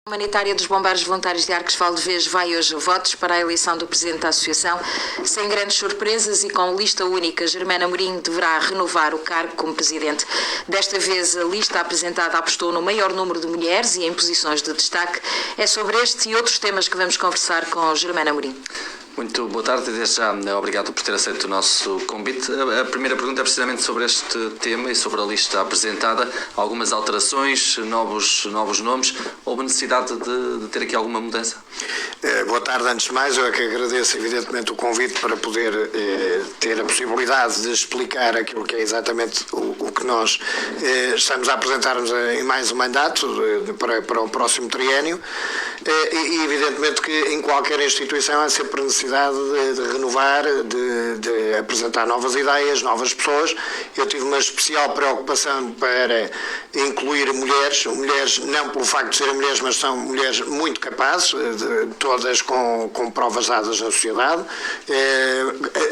A Humanitária dos Bombeiros Voluntários de Arcos Valdevez vai hoje a votos para a eleição do Presidente da Associação. Sem grandes surpresas e com lista única, Germana Amorim deverá renovar o cargo como Presidente. Desta vez, a lista apresentada apostou no maior número de mulheres e em posições de destaque. É sobre este e outros temas que vamos conversar com Germana Amorim. Muito boa tarde e desde já obrigado por ter aceito o nosso convite. A primeira pergunta é precisamente sobre este tema e sobre a lista apresentada. Algumas alterações, novos nomes. Houve necessidade de ter aqui alguma mudança? Boa tarde, antes de mais, eu é que agradeço evidentemente o convite para poder ter a possibilidade de explicar aquilo que é exatamente o que nós estamos a apresentar-nos em mais um mandato para o próximo triênio e evidentemente que em qualquer instituição há sempre necessidade de renovar, de apresentar novas ideias, novas pessoas. Eu tive uma especial preocupação para incluir mulheres não pelo facto de serem mulheres, mas são mulheres muito capazes, todas com provas dadas na sociedade,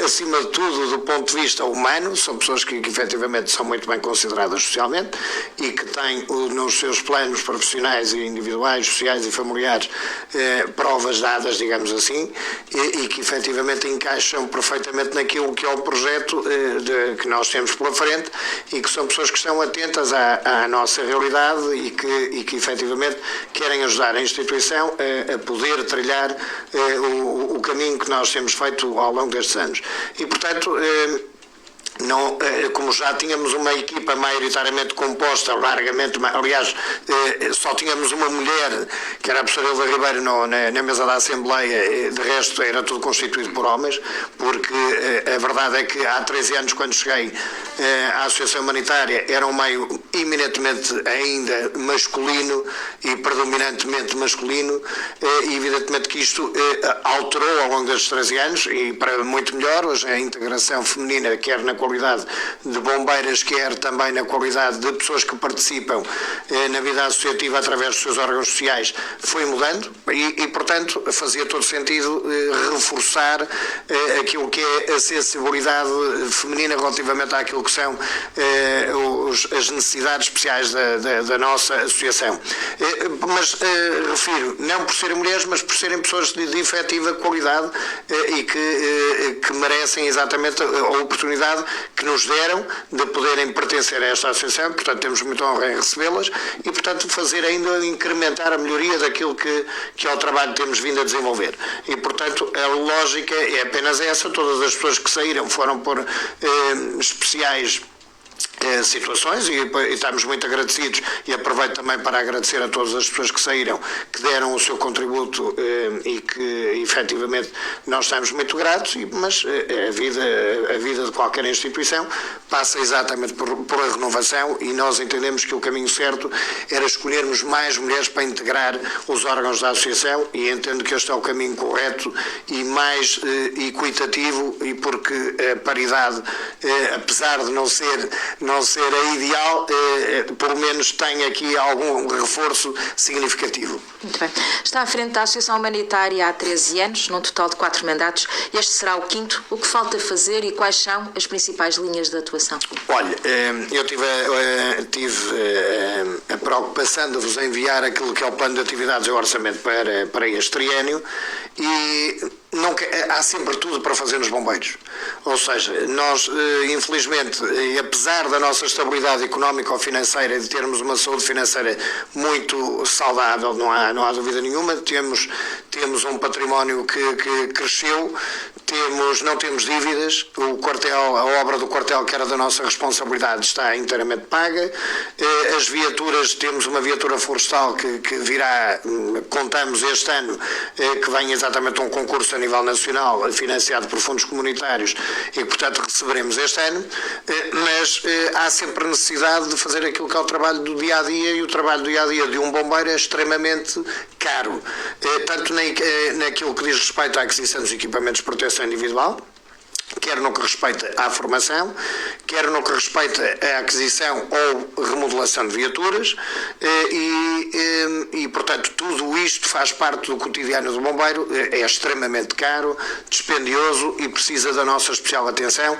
acima de tudo do ponto de vista humano, são pessoas que efetivamente são muito bem consideradas socialmente e que têm nos seus planos profissionais e individuais, sociais e familiares provas dadas, digamos assim, e que efetivamente encaixam perfeitamente naquilo que é o projeto que nós temos pela frente e que são pessoas que estão atentas à nossa realidade e que efetivamente querem ajudar a instituição a poder trilhar o caminho que nós temos feito ao longo destes anos. E, portanto, não, como já tínhamos uma equipa maioritariamente composta, largamente, aliás, só tínhamos uma mulher, que era a professora Hilda Ribeiro, na mesa da Assembleia, de resto era tudo constituído por homens, porque a verdade é que há 13 anos, quando cheguei à Associação Humanitária, era um meio eminentemente ainda masculino e predominantemente masculino, e evidentemente que isto alterou ao longo destes 13 anos, e para muito melhor. Hoje a integração feminina, quer na qualidade de bombeiras, quer também na qualidade de pessoas que participam na vida associativa através dos seus órgãos sociais, foi mudando e portanto, fazia todo sentido reforçar aquilo que é a sensibilidade feminina relativamente àquilo que são as necessidades especiais da nossa associação. Mas refiro, não por serem mulheres, mas por serem pessoas de efetiva qualidade e que merecem exatamente a oportunidade que nos deram de poderem pertencer a esta associação. Portanto, temos muita honra em recebê-las e, portanto, fazer ainda incrementar a melhoria daquilo que é o trabalho que temos vindo a desenvolver. E, portanto, a lógica é apenas essa. Todas as pessoas que saíram foram por especiais situações e estamos muito agradecidos, e aproveito também para agradecer a todas as pessoas que saíram, que deram o seu contributo e que efetivamente nós estamos muito gratos, mas a vida de qualquer instituição passa exatamente por a renovação, e nós entendemos que o caminho certo era escolhermos mais mulheres para integrar os órgãos da associação, e entendo que este é o caminho correto e mais equitativo, e porque a paridade, apesar de não ser a ideal, pelo menos tem aqui algum reforço significativo. Muito bem. Está à frente da Associação Humanitária há 13 anos, num total de 4 mandatos. Este será o 5º. O que falta fazer e quais são as principais linhas de atuação? Olha, eu tive a preocupação de vos enviar aquilo que é o plano de atividades e o orçamento para este triênio, e há sempre tudo para fazer nos bombeiros. Ou seja, nós, infelizmente, apesar da nossa estabilidade económica ou financeira, de termos uma saúde financeira muito saudável, não há dúvida nenhuma, temos um património que cresceu, não temos dívidas, a obra do quartel, que era da nossa responsabilidade, está inteiramente paga, as viaturas, temos uma viatura florestal que virá, contamos este ano, que vem exatamente a um concurso a nível nacional, financiado por fundos comunitários, e que, portanto, receberemos este ano, mas há sempre necessidade de fazer aquilo que é o trabalho do dia-a-dia, e o trabalho do dia-a-dia de um bombeiro é extremamente caro, tanto naquilo que diz respeito à aquisição dos equipamentos de proteção individual, quer no que respeita à formação, quer no que respeita à aquisição ou remodelação de viaturas e portanto, tudo isto faz parte do cotidiano do bombeiro, é extremamente caro, dispendioso e precisa da nossa especial atenção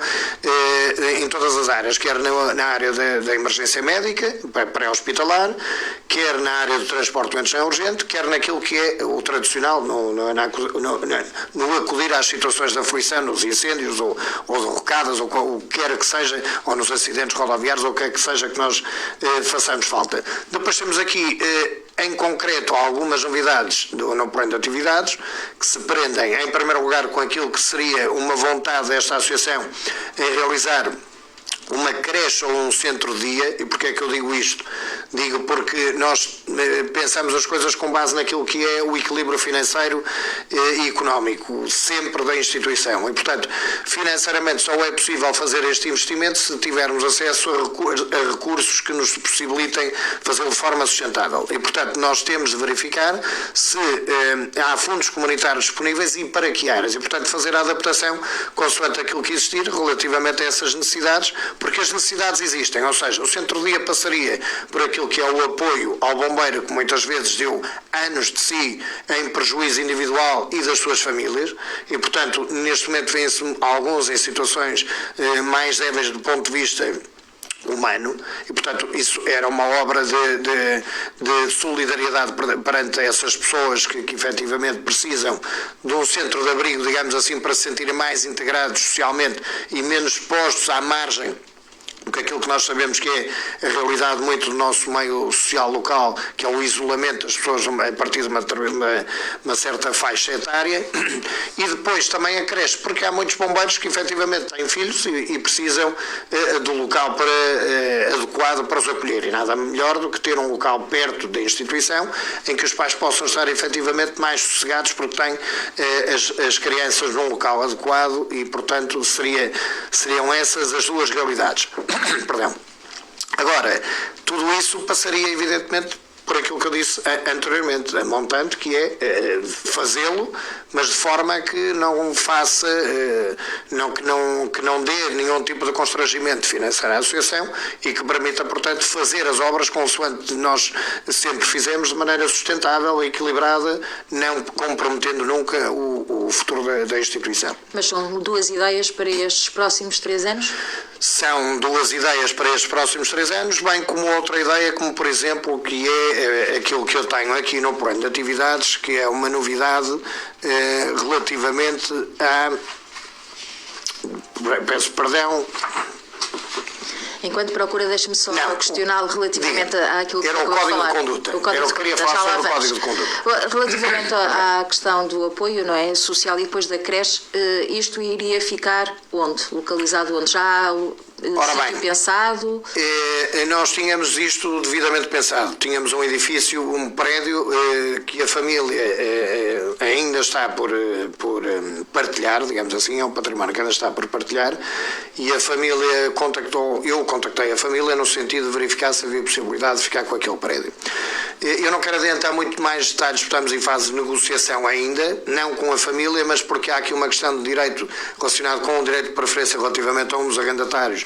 em todas as áreas, quer na área da emergência médica, pré-hospitalar, quer na área do transporte doentes não urgente, quer naquilo que é o tradicional, no acudir às situações de aflição, nos incêndios ou derrocadas, ou o que quer que seja, ou nos acidentes rodoviários, ou o que quer que seja que nós façamos falta. Depois temos aqui, em concreto, algumas novidades no plano de atividades, que se prendem, em primeiro lugar, com aquilo que seria uma vontade desta associação em realizar uma creche ou um centro-dia. E porquê é que eu digo isto? Digo porque nós pensamos as coisas com base naquilo que é o equilíbrio financeiro e económico, sempre da instituição. E, portanto, financeiramente só é possível fazer este investimento se tivermos acesso a recursos que nos possibilitem fazê-lo de forma sustentável. E, portanto, nós temos de verificar se há fundos comunitários disponíveis e para que áreas. E, portanto, fazer a adaptação consoante aquilo que existir relativamente a essas necessidades, porque as necessidades existem, ou seja, o centro-dia passaria por aquilo que é o apoio ao bombeiro, que muitas vezes deu anos de si em prejuízo individual e das suas famílias, e portanto neste momento vêm-se alguns em situações mais débeis do ponto de vista humano, e portanto isso era uma obra de solidariedade perante essas pessoas que efetivamente precisam de um centro de abrigo, digamos assim, para se sentirem mais integrados socialmente e menos expostos à margem, porque aquilo que nós sabemos que é a realidade muito do nosso meio social local, que é o isolamento das pessoas a partir de uma certa faixa etária, e depois também a creche, porque há muitos bombeiros que efetivamente têm filhos e precisam do local adequado para os acolher, e nada melhor do que ter um local perto da instituição em que os pais possam estar efetivamente mais sossegados porque têm as crianças num local adequado e, portanto, seriam essas as duas realidades. Perdão. Agora, tudo isso passaria evidentemente por aquilo que eu disse anteriormente, a montante, que é fazê-lo, mas de forma que não faça, que não dê nenhum tipo de constrangimento financeiro à associação e que permita, portanto, fazer as obras consoante nós sempre fizemos, de maneira sustentável e equilibrada, não comprometendo nunca o futuro da instituição. Mas são duas ideias para estes próximos 3 anos? São duas ideias para estes próximos 3 anos, bem como outra ideia, como por exemplo, que é aquilo que eu tenho aqui no plano de atividades, que é uma novidade relativamente a... Peço perdão... Enquanto procura, deixe-me só questioná-lo relativamente àquilo que era o Código de Conduta. Eu queria falar sobre o Código de Conduta. Relativamente à questão do apoio, não é, social, e depois da creche, isto iria ficar onde? Localizado onde? Já há pensado? Nós tínhamos isto devidamente pensado. Tínhamos um edifício, um prédio que a família ainda está por partilhar, digamos assim, é um património que ainda está por partilhar, e a família eu contactei a família no sentido de verificar se havia possibilidade de ficar com aquele prédio. Eu não quero adiantar muito mais detalhes, porque estamos em fase de negociação ainda, não com a família, mas porque há aqui uma questão de direito relacionado com o direito de preferência relativamente a uns arrendatários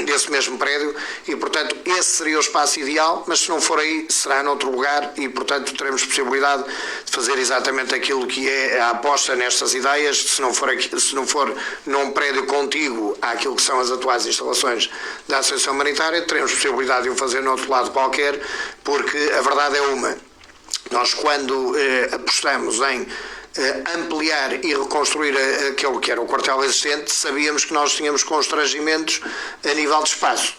desse mesmo prédio, e portanto esse seria o espaço ideal, mas se não for aí será noutro lugar, e portanto teremos possibilidade de fazer exatamente aquilo que é a aposta nestas ideias. Se não for num prédio contíguo àquilo que são as atuais instalações da Associação Humanitária, teremos possibilidade de o fazer noutro lado qualquer, porque a verdade é uma: nós quando apostamos em ampliar e reconstruir aquele que era o quartel existente, sabíamos que nós tínhamos constrangimentos a nível de espaço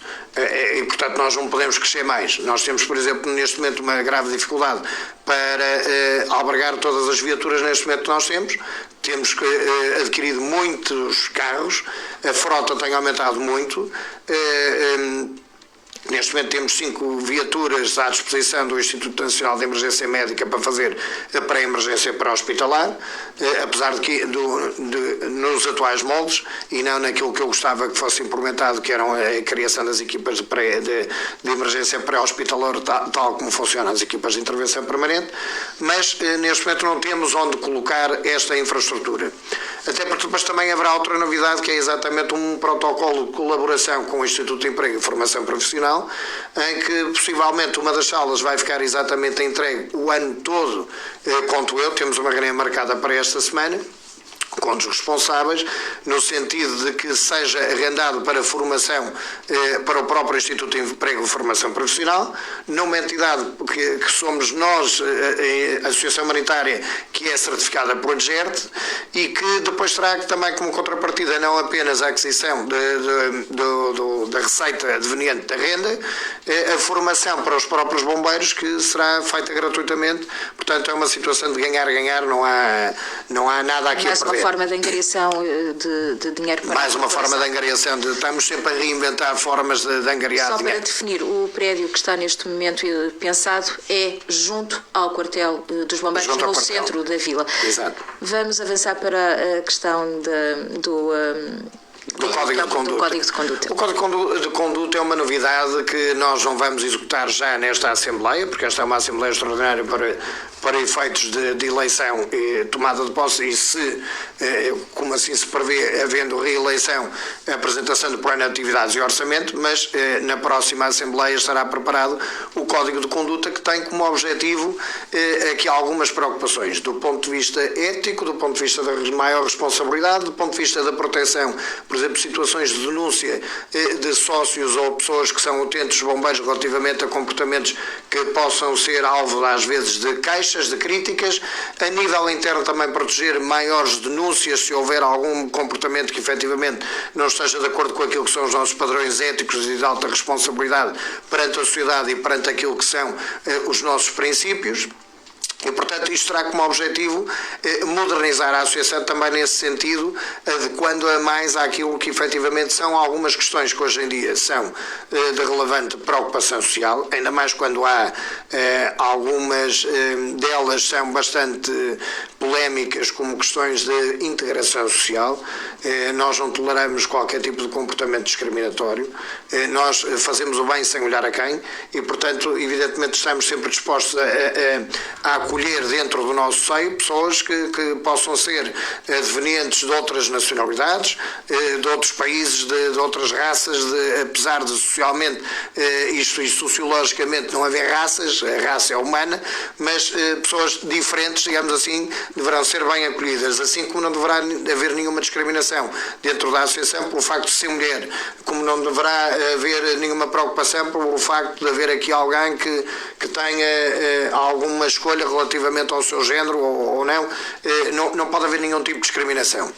e portanto nós não podemos crescer mais. Nós temos, por exemplo, neste momento uma grave dificuldade para albergar todas as viaturas neste momento que nós temos adquirido muitos carros, a frota tem aumentado muito. Neste momento temos 5 viaturas à disposição do Instituto Nacional de Emergência Médica para fazer a pré-emergência pré-hospitalar, apesar de que nos atuais moldes e não naquilo que eu gostava que fosse implementado, que eram a criação das equipas de emergência pré-hospitalar, tal como funcionam as equipas de intervenção permanente, mas neste momento não temos onde colocar esta infraestrutura. Até porque depois também haverá outra novidade, que é exatamente um protocolo de colaboração com o Instituto de Emprego e Formação Profissional, em que possivelmente uma das salas vai ficar exatamente entregue o ano todo, conto eu, temos uma reunião marcada para esta semana, com os responsáveis, no sentido de que seja arrendado para formação para o próprio Instituto de Emprego e Formação Profissional, numa entidade que somos nós, a Associação Humanitária, que é certificada por AGERT, e que depois terá também como contrapartida não apenas a aquisição da receita adveniente da renda, a formação para os próprios bombeiros, que será feita gratuitamente. Portanto, é uma situação de ganhar-ganhar, não há nada aqui a perder. Forma de angariação de dinheiro para mais uma forma de angariação. Estamos sempre a reinventar formas de angariar Só dinheiro. Para definir, o prédio que está neste momento pensado é junto ao quartel dos bombeiros, no centro da vila. Exato. Vamos avançar para a questão do Código de Conduta. O Código de Conduta é uma novidade que nós não vamos executar já nesta Assembleia, porque esta é uma Assembleia extraordinária para efeitos de eleição e tomada de posse, e se, como assim se prevê, havendo reeleição, a apresentação do plano de atividades e orçamento, mas na próxima Assembleia estará preparado o Código de Conduta, que tem como objetivo aqui algumas preocupações, do ponto de vista ético, do ponto de vista da maior responsabilidade, do ponto de vista da proteção, por exemplo, situações de denúncia de sócios ou pessoas que são utentes dos bombeiros relativamente a comportamentos que possam ser alvo, às vezes, de queixas, de críticas. A nível interno também proteger maiores denúncias se houver algum comportamento que efetivamente não esteja de acordo com aquilo que são os nossos padrões éticos e de alta responsabilidade perante a sociedade e perante aquilo que são os nossos princípios. E, portanto, isto terá como objetivo modernizar a Associação também nesse sentido, adequando-a mais àquilo que efetivamente são algumas questões que hoje em dia são de relevante preocupação social, ainda mais quando há algumas delas são bastante polémicas, como questões de integração social. Nós não toleramos qualquer tipo de comportamento discriminatório, nós fazemos o bem sem olhar a quem e, portanto, evidentemente estamos sempre dispostos a acolher dentro do nosso seio pessoas que possam ser advenientes de outras nacionalidades, de outros países, de outras raças, apesar de socialmente isto e sociologicamente não haver raças, a raça é humana, mas pessoas diferentes, digamos assim, deverão ser bem acolhidas, assim como não deverá haver nenhuma discriminação dentro da Associação pelo facto de ser mulher, como não deverá haver nenhuma preocupação pelo facto de haver aqui alguém que tenha alguma escolha relativamente ao seu género ou não, não pode haver nenhum tipo de discriminação.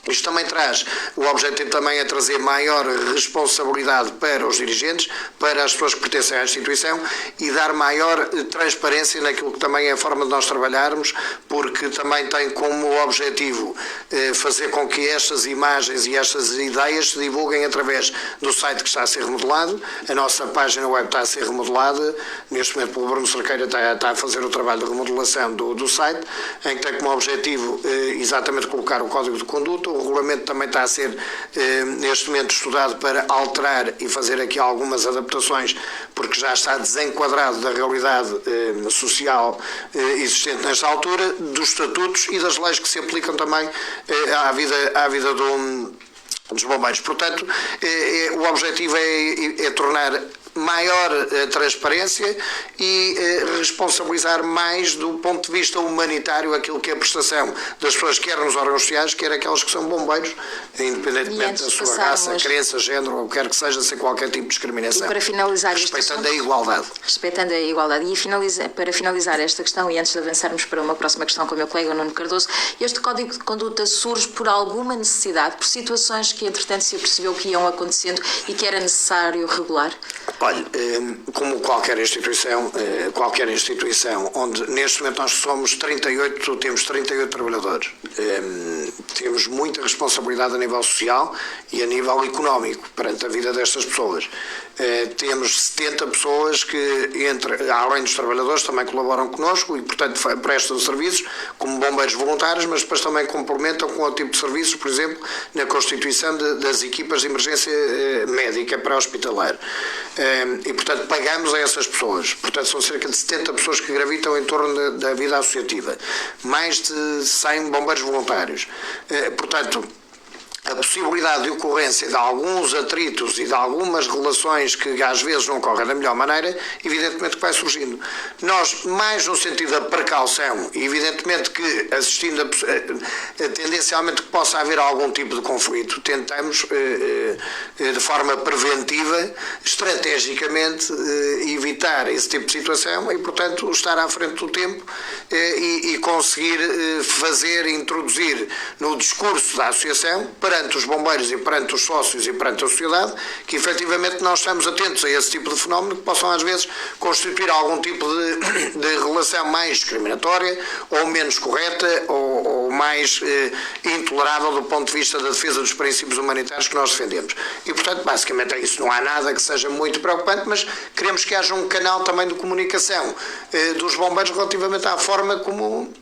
Isto também traz, o objetivo também é trazer maior responsabilidade para os dirigentes, para as pessoas que pertencem à instituição e dar maior transparência naquilo que também é a forma de nós trabalharmos, porque também tem como objetivo fazer com que estas imagens e estas ideias se divulguem através do site que está a ser remodelado. A nossa página web está a ser remodelada, neste momento o Bruno Cerqueira está a fazer o trabalho de remodelação do site, em que tem como objetivo exatamente colocar o Código de Conduta. O regulamento também está a ser, neste momento, estudado para alterar e fazer aqui algumas adaptações, porque já está desenquadrado da realidade social existente nesta altura, dos estatutos e das leis que se aplicam também à vida dos bombeiros. Portanto, o objetivo é tornar maior transparência e responsabilizar mais do ponto de vista humanitário aquilo que é a prestação das pessoas, quer nos órgãos sociais, quer aquelas que são bombeiros, independentemente da sua raça, crença, género, ou quer que seja, sem qualquer tipo de discriminação. E para finalizar respeitando a igualdade. Respeitando a igualdade. E para finalizar esta questão, e antes de avançarmos para uma próxima questão com o meu colega Nuno Cardoso, este Código de Conduta surge por alguma necessidade, por situações que entretanto se apercebeu que iam acontecendo e que era necessário regular? Olha, como qualquer instituição onde neste momento nós temos 38 trabalhadores, temos muita responsabilidade a nível social e a nível económico perante a vida destas pessoas. Temos 70 pessoas que, além dos trabalhadores, também colaboram connosco e, portanto, prestam serviços como bombeiros voluntários, mas depois também complementam com outro tipo de serviços, por exemplo, na constituição das equipas de emergência médica pré-hospitalar. e, portanto, pagamos a essas pessoas. Portanto, são cerca de 70 pessoas que gravitam em torno da vida associativa. Mais de 100 bombeiros voluntários. Portanto, a possibilidade de ocorrência de alguns atritos e de algumas relações que às vezes não correm da melhor maneira, evidentemente que vai surgindo. Nós, mais no sentido da precaução, evidentemente que assistindo tendencialmente que possa haver algum tipo de conflito, tentamos de forma preventiva, estrategicamente, evitar esse tipo de situação e, portanto, estar à frente do tempo e conseguir introduzir no discurso da associação, perante os bombeiros e perante os sócios e perante a sociedade, que efetivamente nós estamos atentos a esse tipo de fenómeno que possam às vezes constituir algum tipo de relação mais discriminatória ou menos correta ou mais intolerável do ponto de vista da defesa dos princípios humanitários que nós defendemos. E, portanto, basicamente é isso. Não há nada que seja muito preocupante, mas queremos que haja um canal também de comunicação dos bombeiros relativamente à forma como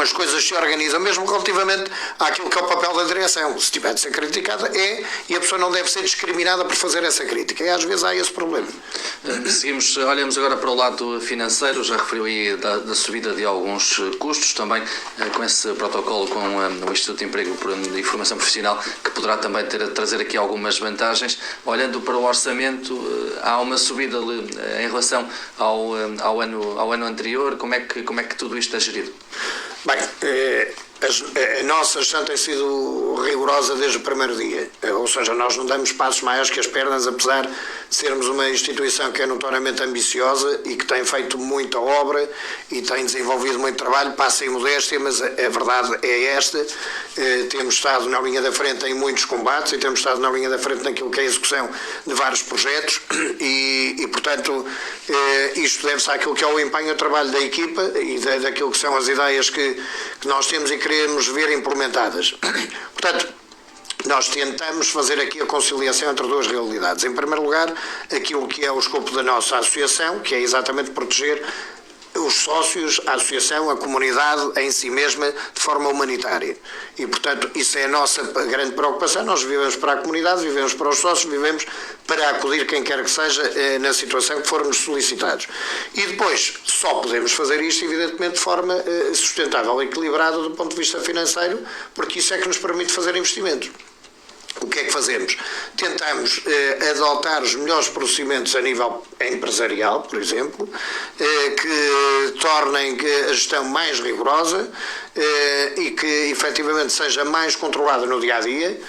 as coisas se organizam, mesmo relativamente àquilo que é o papel da direção. Se tiver de ser criticada, e a pessoa não deve ser discriminada por fazer essa crítica. E às vezes há esse problema. Olhamos agora para o lado financeiro, já referiu aí da subida de alguns custos, também com esse protocolo com o Instituto de Emprego e Formação Profissional, que poderá também trazer aqui algumas vantagens. Olhando para o orçamento, há uma subida em relação ao ano anterior. Como é que tudo isto é gerido? Bem, a nossa gestão tem sido rigorosa desde o primeiro dia, ou seja, nós não damos passos maiores que as pernas, apesar de sermos uma instituição que é notoriamente ambiciosa e que tem feito muita obra e tem desenvolvido muito trabalho, passa em modéstia, mas a verdade é esta. Temos estado na linha da frente em muitos combates e temos estado na linha da frente naquilo que é a execução de vários projetos e portanto, isto deve-se àquilo que é o empenho e o trabalho da equipa e daquilo que são as ideias que nós temos e queremos ver implementadas. Portanto, nós tentamos fazer aqui a conciliação entre duas realidades. Em primeiro lugar, aquilo que é o escopo da nossa associação, que é exatamente proteger os sócios, a associação, a comunidade em si mesma, de forma humanitária. E, portanto, isso é a nossa grande preocupação. Nós vivemos para a comunidade, vivemos para os sócios, vivemos para acudir quem quer que seja na situação que formos solicitados. E depois, só podemos fazer isto, evidentemente, de forma sustentável, equilibrada do ponto de vista financeiro, porque isso é que nos permite fazer investimentos. O que é que fazemos? Tentamos adotar os melhores procedimentos a nível empresarial, por exemplo, que tornem a gestão mais rigorosa e que efetivamente seja mais controlada no dia-a-dia,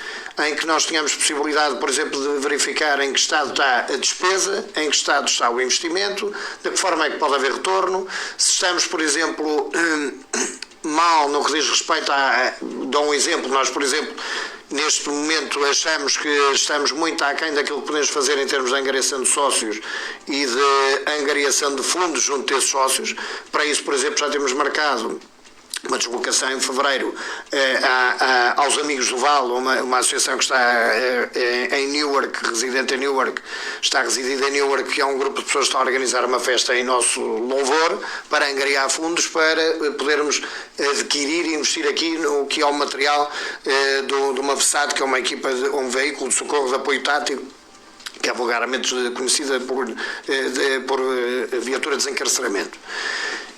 em que nós tenhamos possibilidade, por exemplo, de verificar em que estado está a despesa, em que estado está o investimento, de que forma é que pode haver retorno, se estamos, por exemplo, mal no que diz respeito dou um exemplo, nós, por exemplo, neste momento achamos que estamos muito aquém daquilo que podemos fazer em termos de angariação de sócios e de angariação de fundos junto desses sócios. Para isso, por exemplo, já temos marcado uma deslocação em fevereiro aos Amigos do Vale, uma associação que está em Newark, residente em Newark, está residida em Newark, que é um grupo de pessoas que estão a organizar uma festa em nosso louvor para angariar fundos para podermos adquirir e investir aqui no que é o material de uma VSAT, que é uma equipa, um veículo de socorro de apoio tático, que é vulgarmente conhecida por viatura de desencarceramento.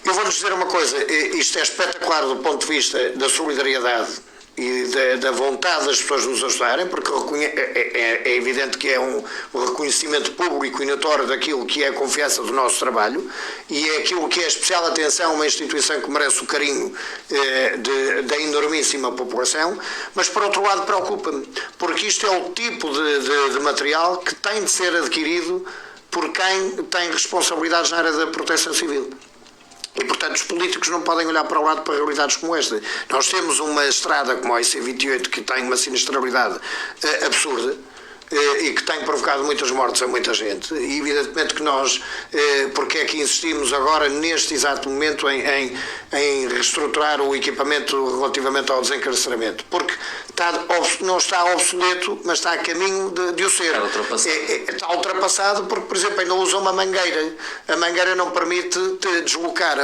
Eu vou-lhes dizer uma coisa, isto é espetacular do ponto de vista da solidariedade e da vontade das pessoas nos ajudarem, porque é evidente que é um reconhecimento público e notório daquilo que é a confiança do nosso trabalho e é aquilo que é especial atenção a uma instituição que merece o carinho da enormíssima população, mas por outro lado preocupa-me, porque isto é o tipo de material que tem de ser adquirido por quem tem responsabilidades na área da proteção civil. E, portanto, os políticos não podem olhar para o lado para realidades como esta. Nós temos uma estrada como a IC28 que tem uma sinistralidade absurda e que tem provocado muitas mortes a muita gente. E, evidentemente, que nós, porque é que insistimos agora, neste exato momento, em reestruturar o equipamento relativamente ao desencarceramento? Porque não está obsoleto, mas está a caminho de o ser. Está ultrapassado porque, por exemplo, ainda usa uma mangueira. A mangueira não permite deslocar,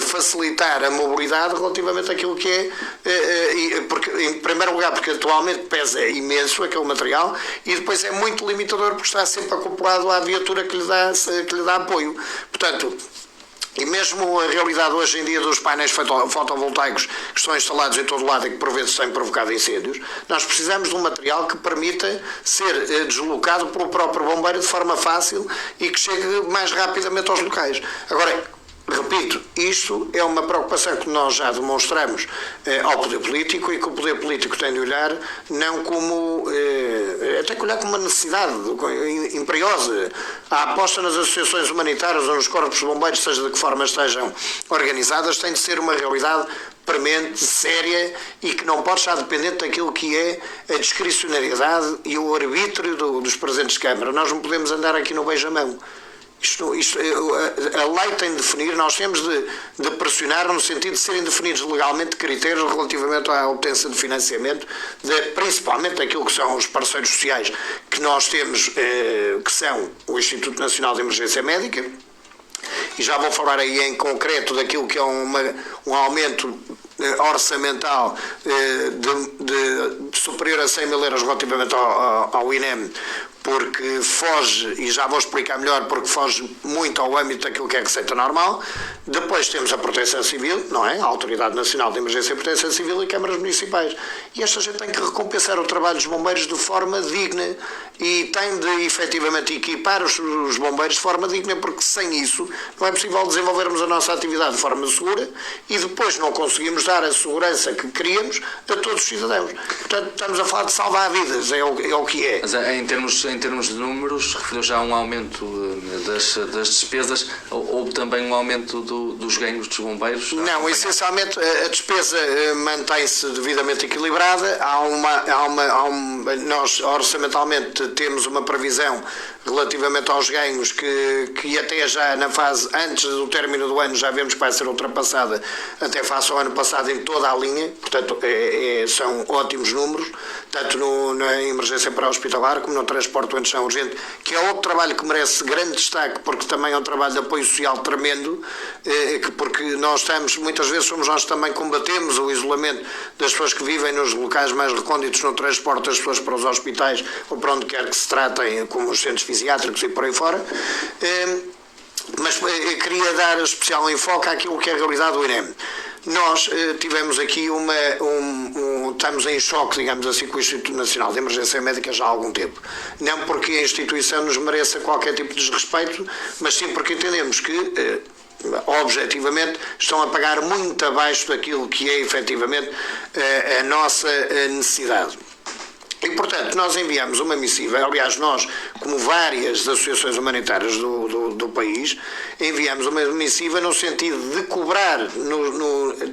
facilitar a mobilidade relativamente àquilo que é, porque, em primeiro lugar, porque atualmente pesa imenso aquele material e depois é muito limitador porque está sempre acoplado à viatura que lhe dá apoio. Portanto, e mesmo a realidade hoje em dia dos painéis fotovoltaicos que estão instalados em todo lado e que por vezes têm provocado incêndios, nós precisamos de um material que permita ser deslocado pelo próprio bombeiro de forma fácil e que chegue mais rapidamente aos locais. Agora, repito, isto é uma preocupação que nós já demonstramos ao poder político e que o poder político tem de olhar não como, até que olhar como uma necessidade imperiosa. A aposta nas associações humanitárias ou nos corpos de bombeiros, seja de que forma estejam organizadas, tem de ser uma realidade premente, séria e que não pode estar dependente daquilo que é a discricionariedade e o arbítrio dos presentes de Câmara. Nós não podemos andar aqui no beijamão. A lei tem de definir, nós temos de pressionar no sentido de serem definidos legalmente critérios relativamente à obtenção de financiamento, principalmente daquilo que são os parceiros sociais que nós temos, que são o Instituto Nacional de Emergência Médica, e já vou falar aí em concreto daquilo que é um aumento orçamental de superior a 100 mil euros relativamente ao INEM, porque foge, e já vou explicar melhor, porque foge muito ao âmbito daquilo que é receita normal. Depois temos a Proteção Civil, não é? A Autoridade Nacional de Emergência e Proteção Civil e câmaras municipais. E esta gente tem que recompensar o trabalho dos bombeiros de forma digna e tem de efetivamente equipar os bombeiros de forma digna, porque sem isso não é possível desenvolvermos a nossa atividade de forma segura e depois não conseguimos dar a segurança que queríamos a todos os cidadãos. Portanto, estamos a falar de salvar vidas, é o que é. Mas em termos de números, referiu já um aumento das despesas, houve também um aumento dos ganhos dos bombeiros? Não, essencialmente a despesa mantém-se devidamente equilibrada. Nós orçamentalmente temos uma previsão relativamente aos ganhos que até já na fase antes do término do ano já vemos que vai ser ultrapassada até face ao ano passado em toda a linha, portanto são ótimos números, tanto na emergência pré-hospitalar como no transporte doente não urgente, que é outro trabalho que merece grande destaque, porque também é um trabalho de apoio social tremendo, porque nós muitas vezes somos nós que também combatemos o isolamento das pessoas que vivem nos locais mais recônditos no transporte das pessoas para os hospitais ou para onde quer que se tratem, como os centros fisiátricos e por aí fora. Mas eu queria dar especial enfoque àquilo que é a realidade do INEM. Nós tivemos aqui estamos em choque, digamos assim, com o Instituto Nacional de Emergência Médica já há algum tempo. Não porque a instituição nos mereça qualquer tipo de desrespeito, mas sim porque entendemos que objetivamente estão a pagar muito abaixo daquilo que é efetivamente a nossa necessidade. E, portanto, nós enviamos uma missiva, aliás, nós, como várias associações humanitárias do país, enviamos uma missiva no sentido de cobrar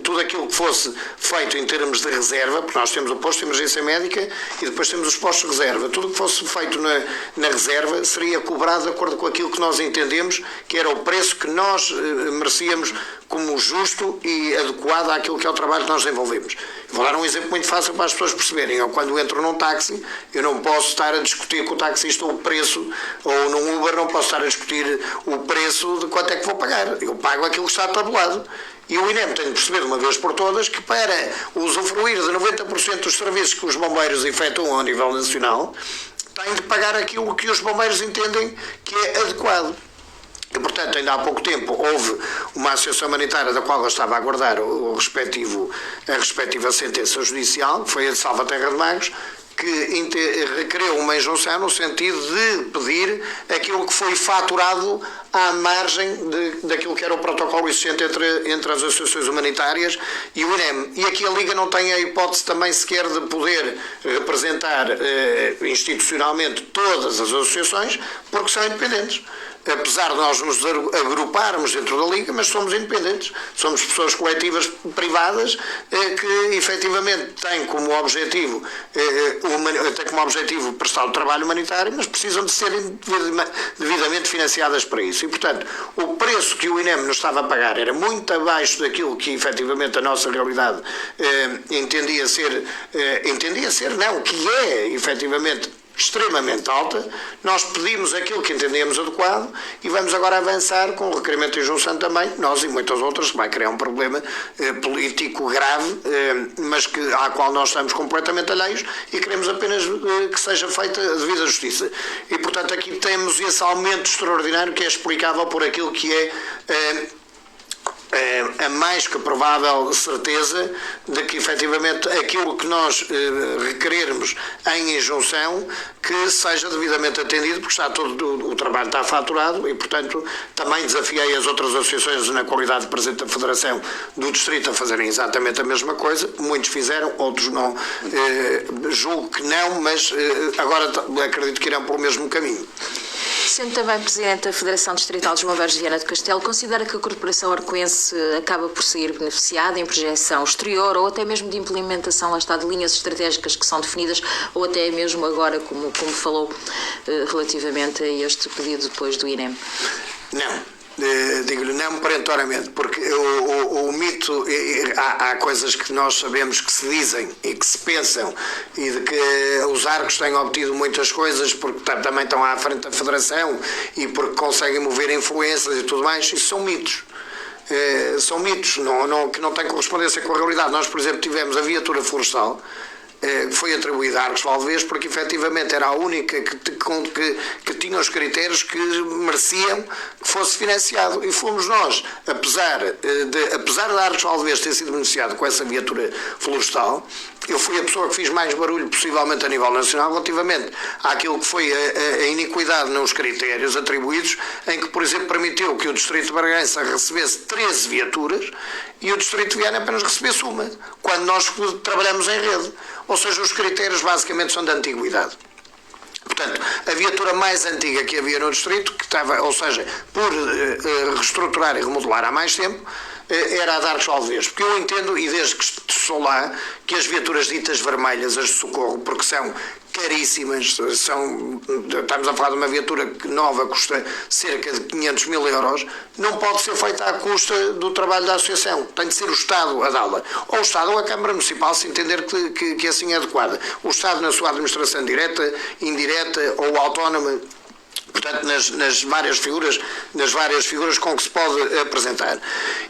tudo aquilo que fosse feito em termos de reserva, porque nós temos o posto de emergência médica e depois temos os postos de reserva. Tudo o que fosse feito na reserva seria cobrado de acordo com aquilo que nós entendemos que era o preço que nós merecíamos como justo e adequado àquilo que é o trabalho que nós desenvolvemos. Vou dar um exemplo muito fácil para as pessoas perceberem. Eu, quando entro num táxi, eu não posso estar a discutir com o taxista o preço, ou num Uber não posso estar a discutir o preço de quanto é que vou pagar. Eu pago aquilo que está tabulado. E o INEM tem de perceber de uma vez por todas que para usufruir de 90% dos serviços que os bombeiros efetuam a nível nacional, tem de pagar aquilo que os bombeiros entendem que é adequado. E, portanto, ainda há pouco tempo houve uma associação humanitária da qual eu estava a aguardar a respectiva sentença judicial, que foi a de Salvaterra de Magos, que requereu uma injunção no sentido de pedir aquilo que foi faturado à margem daquilo que era o protocolo existente entre as associações humanitárias e o INEM. E aqui a Liga não tem a hipótese também sequer de poder representar institucionalmente todas as associações, porque são independentes. Apesar de nós nos agruparmos dentro da Liga, mas somos independentes. Somos pessoas coletivas privadas que efetivamente têm como objetivo prestar o trabalho humanitário, mas precisam de serem devidamente financiadas para isso. E, portanto, o preço que o INEM nos estava a pagar era muito abaixo daquilo que efetivamente a nossa realidade que é efetivamente extremamente alta, nós pedimos aquilo que entendemos adequado e vamos agora avançar com o requerimento de injunção também, nós e muitas outras, que vai criar um problema político grave, mas à qual nós estamos completamente alheios e queremos apenas que seja feita a devida justiça. E, portanto, aqui temos esse aumento extraordinário que é explicável por aquilo que é a mais que provável certeza de que efetivamente aquilo que nós requerermos em injunção que seja devidamente atendido, porque está todo o trabalho está faturado e, portanto, também desafiei as outras associações na qualidade de Presidente da Federação do Distrito a fazerem exatamente a mesma coisa. Muitos fizeram, outros não, julgo que não, mas agora acredito que irão pelo mesmo caminho. Sendo também Presidente da Federação Distrital de João Alves de Viana do Castelo, considera que a Corporação Arcoense acaba por sair beneficiada em projeção exterior ou até mesmo de implementação, lá está, de linhas estratégicas que são definidas ou até mesmo agora, como falou, relativamente a este pedido depois do INEM? Não. Digo-lhe não perentoriamente, porque o mito, há coisas que nós sabemos que se dizem e que se pensam e de que os Arcos têm obtido muitas coisas porque também estão à frente da Federação e porque conseguem mover influências e tudo mais, isso são mitos. São mitos que não têm correspondência com a realidade. Nós, por exemplo, tivemos a viatura florestal que foi atribuída a Arcos Valdevez porque efetivamente era a única que tinha os critérios que mereciam que fosse financiado, e fomos nós, apesar de Arcos Valdevez ter sido beneficiado com essa viatura florestal, eu fui a pessoa que fiz mais barulho possivelmente a nível nacional relativamente àquilo que foi a iniquidade nos critérios atribuídos, em que, por exemplo, permitiu que o Distrito de Bragança recebesse 13 viaturas e o Distrito de Viana apenas recebesse uma, quando nós trabalhamos em rede. Ou seja, os critérios basicamente são de antiguidade. Portanto, a viatura mais antiga que havia no Distrito, que estava, ou seja, por reestruturar e remodelar há mais tempo, era a de Arcos Valdevez, porque eu entendo, e desde que estou lá, que as viaturas ditas vermelhas, as de socorro, porque são caríssimas, estamos a falar de uma viatura que nova custa cerca de 500 mil euros, não pode ser feita à custa do trabalho da associação, tem de ser o Estado a dá-la, ou o Estado ou a Câmara Municipal, se entender que assim é adequada, o Estado na sua administração direta, indireta ou autónoma, portanto, nas várias figuras com que se pode apresentar.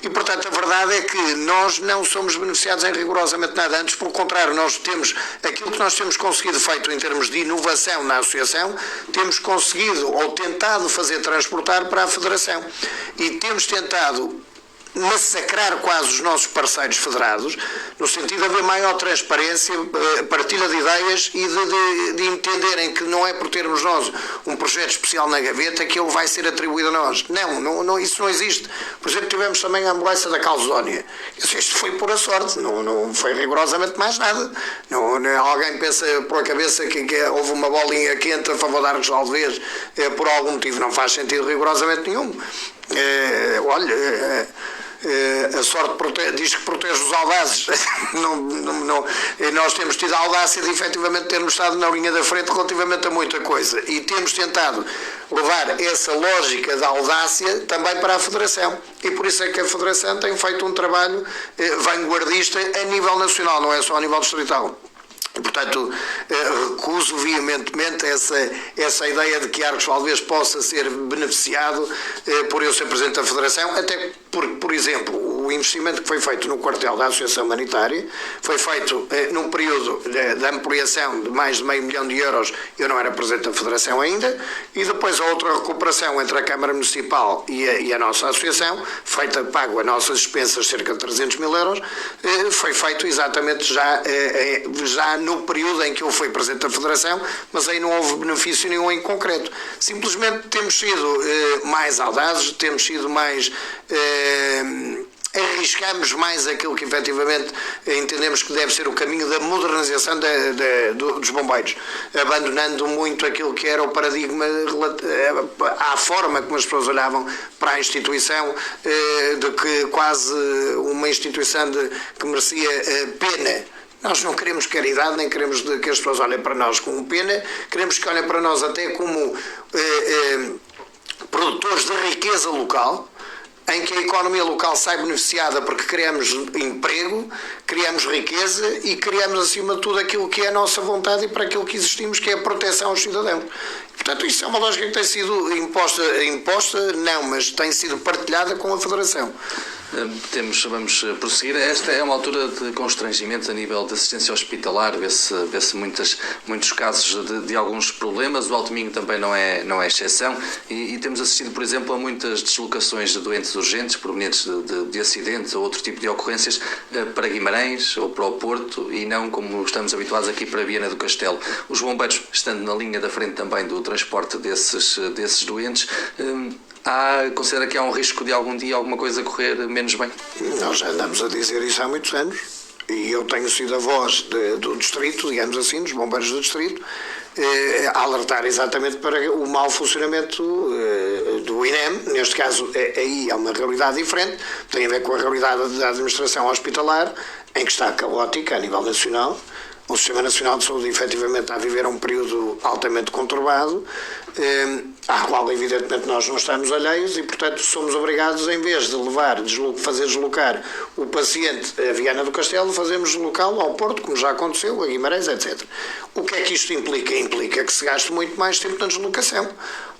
E, portanto, a verdade é que nós não somos beneficiados em rigorosamente nada. Antes, pelo contrário, nós temos aquilo que nós temos conseguido feito em termos de inovação na associação, temos conseguido ou tentado fazer transportar para a Federação. E temos tentado massacrar quase os nossos parceiros federados, no sentido de haver maior transparência, partilha de ideias e de entenderem que não é por termos nós um projeto especial na gaveta que ele vai ser atribuído a nós. Não, isso não existe. Por exemplo, tivemos também a ambulância da Calzónia. Isto foi por a sorte, não foi rigorosamente mais nada. Alguém pensa por a cabeça que houve uma bolinha quente a favor de Arcos Valdevez por algum motivo. Não faz sentido rigorosamente nenhum. A sorte diz que protege os audazes. Nós temos tido a audácia de efetivamente termos estado na linha da frente relativamente a muita coisa e temos tentado levar essa lógica da audácia também para a Federação, e por isso é que a Federação tem feito um trabalho vanguardista a nível nacional, não é só a nível distrital. Portanto, recuso veementemente essa ideia de que Arcos Valdevez possa ser beneficiado por eu ser Presidente da Federação, até porque, por exemplo, o investimento que foi feito no quartel da Associação Humanitária foi feito num período de ampliação de mais de €500 mil, eu não era Presidente da Federação ainda, e depois a outra recuperação entre a Câmara Municipal e a nossa Associação, pago a nossas despensas cerca de €300 mil, foi feito exatamente já no período em que eu fui Presidente da Federação, mas aí não houve benefício nenhum em concreto. Simplesmente temos sido mais audazes, temos sido mais... arriscamos mais aquilo que efetivamente entendemos que deve ser o caminho da modernização dos bombeiros, abandonando muito aquilo que era o paradigma à forma como as pessoas olhavam para a instituição, de que quase uma instituição que merecia pena. Nós não queremos caridade, nem queremos que as pessoas olhem para nós como pena, queremos que olhem para nós até como produtores de riqueza local, em que a economia local sai beneficiada porque criamos emprego, criamos riqueza e criamos, acima de tudo, aquilo que é a nossa vontade e para aquilo que existimos, que é a proteção aos cidadãos. Portanto, isso é uma lógica que tem sido imposta não, mas tem sido partilhada com a Federação. Vamos prosseguir. Esta é uma altura de constrangimento a nível de assistência hospitalar, vê-se muitos casos de alguns problemas. O Alto Minho também não é exceção e temos assistido, por exemplo, a muitas deslocações de doentes urgentes provenientes de acidentes ou outro tipo de ocorrências para Guimarães ou para o Porto e não como estamos habituados aqui para Viana do Castelo. Os bombeiros, estando na linha da frente também do transporte desses doentes, considera que há um risco de algum dia alguma coisa correr menos bem? Nós já andamos a dizer isso há muitos anos e eu tenho sido a voz do distrito, digamos assim, dos bombeiros do distrito, a alertar exatamente para o mau funcionamento do INEM. Neste caso, aí é uma realidade diferente, tem a ver com a realidade da administração hospitalar, em que está caótica a nível nacional. O Sistema Nacional de Saúde, efetivamente, está a viver um período altamente conturbado, à qual, evidentemente, nós não estamos alheios e, portanto, somos obrigados, em vez de fazer deslocar o paciente a Viana do Castelo, fazemos deslocá-lo ao Porto, como já aconteceu, a Guimarães, etc. O que é que isto implica? Implica que se gaste muito mais tempo na deslocação.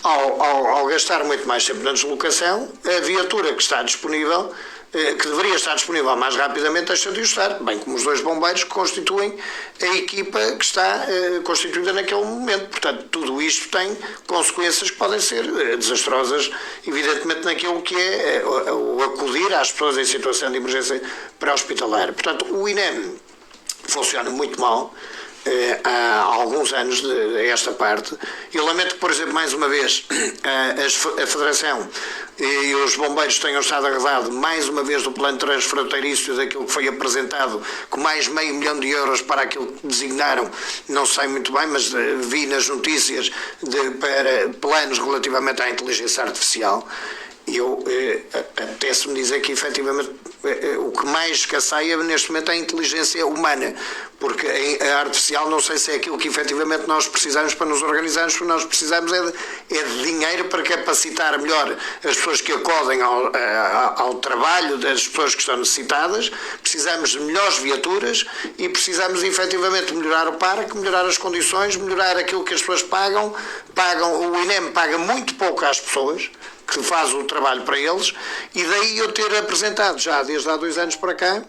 Ao gastar muito mais tempo na deslocação, a viatura que está disponível, que deveria estar disponível mais rapidamente, deixa de o estar, bem como os dois bombeiros que constituem a equipa que está constituída naquele momento. Portanto, tudo isto tem consequências que podem ser desastrosas, evidentemente, naquilo que é o acudir às pessoas em situação de emergência pré-hospitalar. Portanto, o INEM funciona muito mal há alguns anos esta parte. Eu lamento que, por exemplo, mais uma vez, a Federação e os bombeiros tenham estado arredados mais uma vez do plano transfronteiriço daquilo que foi apresentado com mais €500 mil para aquilo que designaram, não sei muito bem, mas vi nas notícias para planos relativamente à inteligência artificial. Eu apetece-me dizer que efetivamente o que mais escasseia neste momento é a inteligência humana, porque a artificial não sei se é aquilo que efetivamente nós precisamos para nos organizarmos, porque nós precisamos é de dinheiro para capacitar melhor as pessoas que acodem ao trabalho das pessoas que estão necessitadas, precisamos de melhores viaturas e precisamos efetivamente melhorar o parque, melhorar as condições, melhorar aquilo que as pessoas pagam. O INEM paga muito pouco às pessoas que faz o trabalho para eles, e daí eu ter apresentado já desde há 2 anos para cá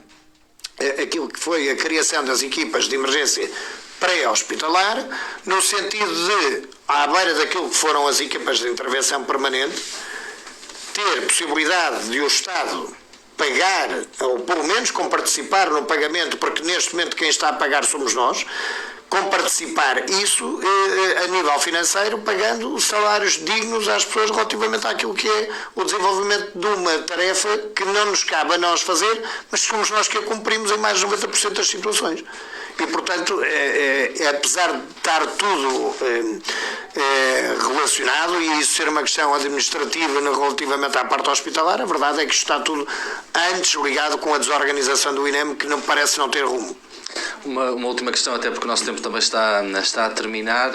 aquilo que foi a criação das equipas de emergência pré-hospitalar, no sentido de, à beira daquilo que foram as equipas de intervenção permanente, ter possibilidade de o Estado pagar, ou pelo menos comparticipar no pagamento, porque neste momento quem está a pagar somos nós, comparticipar isso a nível financeiro, pagando salários dignos às pessoas relativamente àquilo que é o desenvolvimento de uma tarefa que não nos cabe a nós fazer, mas somos nós que a cumprimos em mais de 90% das situações. E, portanto, apesar de estar tudo relacionado e isso ser uma questão administrativa relativamente à parte hospitalar, a verdade é que isto está tudo antes ligado com a desorganização do INEM, que não parece não ter rumo. Uma última questão, até porque o nosso tempo também está a terminar,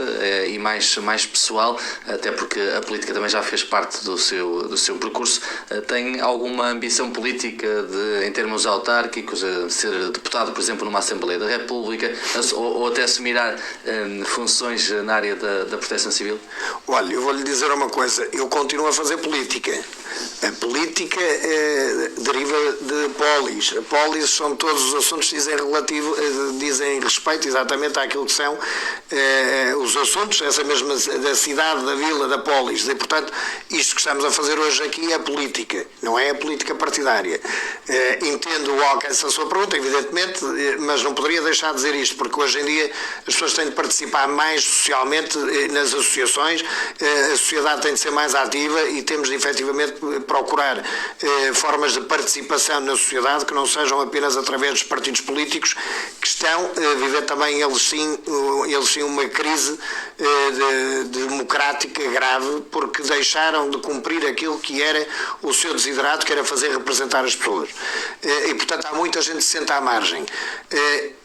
e mais pessoal, até porque a política também já fez parte do seu percurso. Tem alguma ambição política em termos autárquicos, ser deputado, por exemplo, numa Assembleia da República, ou até assumirá funções na área da proteção civil? Olha, eu vou-lhe dizer uma coisa, eu continuo a fazer política. A política deriva de polis. Polis são todos os assuntos que dizem respeito exatamente àquilo que são os assuntos, essa mesma da cidade, da vila, da polis. E, portanto, isto que estamos a fazer hoje aqui é política, não é a política partidária. Entendo o alcance da sua pergunta, evidentemente, mas não poderia deixar de dizer isto, porque hoje em dia as pessoas têm de participar mais socialmente nas associações, a sociedade tem de ser mais ativa e temos de efetivamente procurar formas de participação na sociedade que não sejam apenas através dos partidos políticos, que estão a viver também eles sim uma crise democrática grave, porque deixaram de cumprir aquilo que era o seu desiderato, que era fazer representar as pessoas. E, portanto, há muita gente que se senta à margem.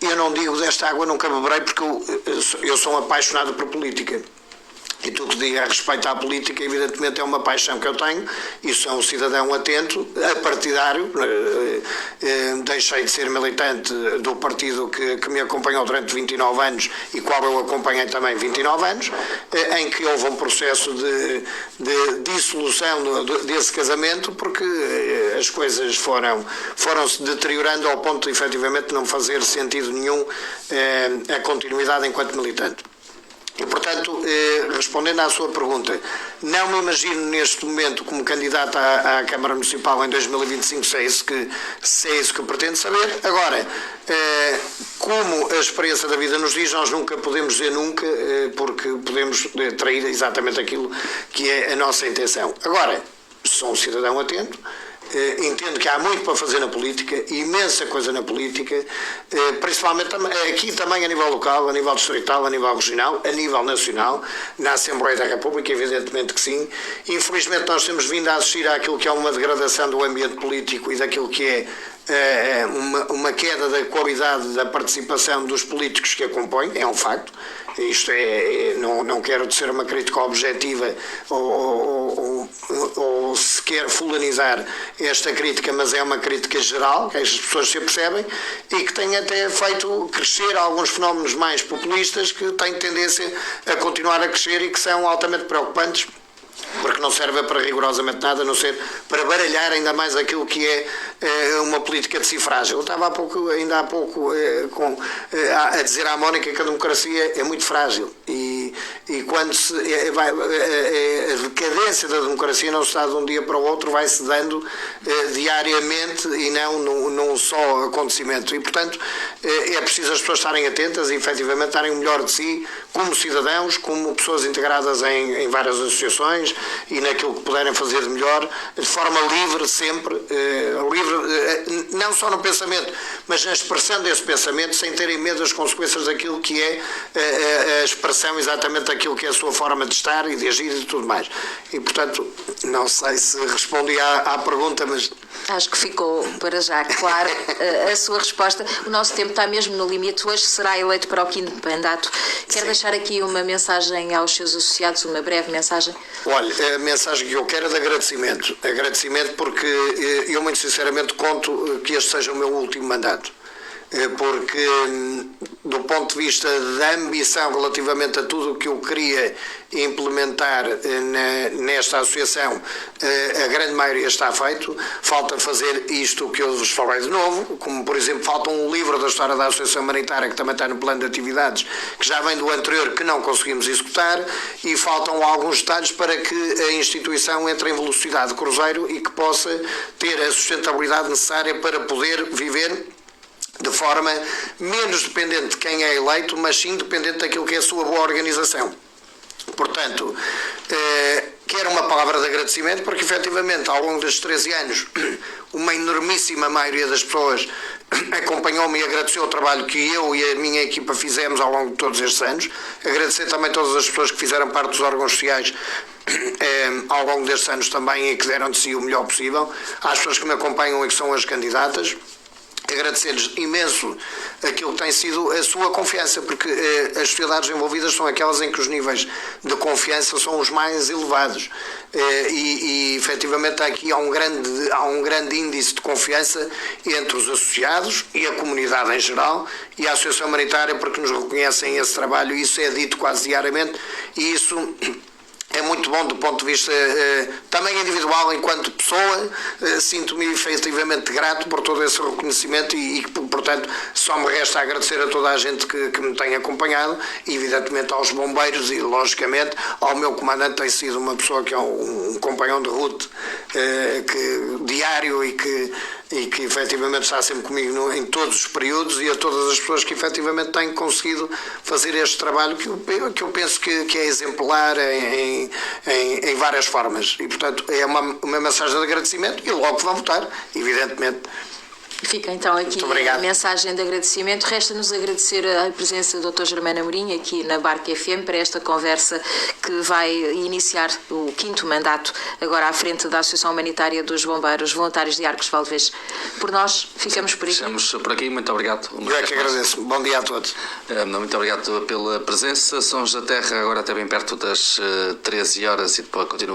Eu não digo desta água nunca beberei, porque eu sou um apaixonado por política. E tudo que diga a respeito à política, evidentemente, é uma paixão que eu tenho, e sou um cidadão atento, apartidário. Deixei de ser militante do partido que me acompanhou durante 29 anos e qual eu acompanhei também 29 anos, em que houve um processo de dissolução desse casamento, porque as coisas foram-se deteriorando ao ponto de, efetivamente, não fazer sentido nenhum a continuidade enquanto militante. E, portanto, respondendo à sua pergunta, não me imagino neste momento como candidato à Câmara Municipal em 2025, se é isso que pretendo saber. Agora, como a experiência da vida nos diz, nós nunca podemos dizer nunca, porque podemos trair exatamente aquilo que é a nossa intenção. Agora, sou um cidadão atento. Entendo que há muito para fazer na política, imensa coisa na política, principalmente aqui também a nível local, a nível distrital, a nível regional, a nível nacional, na Assembleia da República, evidentemente que sim. Infelizmente nós temos vindo a assistir àquilo que é uma degradação do ambiente político e daquilo que é uma queda da qualidade da participação dos políticos que a compõem, é um facto. Isto não quero ser uma crítica objetiva ou sequer fulanizar esta crítica, mas é uma crítica geral, que as pessoas se percebem, e que tem até feito crescer alguns fenómenos mais populistas que têm tendência a continuar a crescer e que são altamente preocupantes, porque não serve para rigorosamente nada, a não ser para baralhar ainda mais aquilo que é uma política de cifragem. Eu estava ainda há pouco a dizer à Mónica que a democracia é muito frágil e quando a decadência da democracia não se dá de um dia para o outro, vai-se dando diariamente e não num só acontecimento. E, portanto, é preciso as pessoas estarem atentas e, efetivamente, darem o melhor de si como cidadãos, como pessoas integradas em várias associações e naquilo que puderem fazer de melhor, de forma livre sempre, não só no pensamento, mas na expressão desse pensamento, sem terem medo das consequências daquilo que é a expressão exatamente daquilo que é a sua forma de estar e de agir e de tudo mais. E, portanto, não sei se respondi à pergunta, mas... Acho que ficou para já claro a sua resposta. O nosso tempo está mesmo no limite. Hoje será eleito para o quinto mandato. Quer deixar aqui uma mensagem aos seus associados, uma breve mensagem? Olha, a mensagem que eu quero é de agradecimento. Agradecimento porque eu, muito sinceramente, conto que este seja o meu último mandato. Porque, do ponto de vista da ambição relativamente a tudo o que eu queria implementar nesta associação, a grande maioria está feito. Falta fazer isto que eu vos falei de novo, como, por exemplo, falta um livro da história da Associação Humanitária que também está no plano de atividades, que já vem do anterior, que não conseguimos executar, e faltam alguns detalhes para que a instituição entre em velocidade de cruzeiro e que possa ter a sustentabilidade necessária para poder viver de forma menos dependente de quem é eleito, mas sim dependente daquilo que é a sua boa organização. Portanto, quero uma palavra de agradecimento, porque efetivamente ao longo destes 13 anos uma enormíssima maioria das pessoas acompanhou-me e agradeceu o trabalho que eu e a minha equipa fizemos ao longo de todos estes anos. Agradecer também todas as pessoas que fizeram parte dos órgãos sociais ao longo destes anos também e que deram de si o melhor possível. Às pessoas que me acompanham e que são as candidatas, agradecer-lhes imenso aquilo que tem sido a sua confiança, porque as sociedades envolvidas são aquelas em que os níveis de confiança são os mais elevados e efetivamente aqui há um grande índice de confiança entre os associados e a comunidade em geral e a Associação Humanitária, porque nos reconhecem esse trabalho, e isso é dito quase diariamente, e isso é muito bom do ponto de vista também individual, enquanto pessoa. Sinto-me efetivamente grato por todo esse reconhecimento e portanto, só me resta agradecer a toda a gente que me tem acompanhado, e evidentemente aos bombeiros e, logicamente, ao meu comandante. Tem sido uma pessoa que é um companheiro de ruta diário e que efetivamente está sempre comigo em todos os períodos, e a todas as pessoas que efetivamente têm conseguido fazer este trabalho que eu penso que é exemplar em várias formas. E, portanto, é uma mensagem de agradecimento, e logo que vão votar, evidentemente, Fica então aqui a mensagem de agradecimento. Resta-nos agradecer a presença do Dr. Germano Amorim aqui na Barca FM para esta conversa que vai iniciar o 5º mandato agora à frente da Associação Humanitária dos Bombeiros Voluntários de Arcos Valdevez. Por nós, ficamos por aqui. Ficamos por aqui, muito obrigado. Eu é que agradeço. Bom dia a todos. Muito obrigado pela presença. Sons da Terra agora até bem perto das 13 horas e depois continua.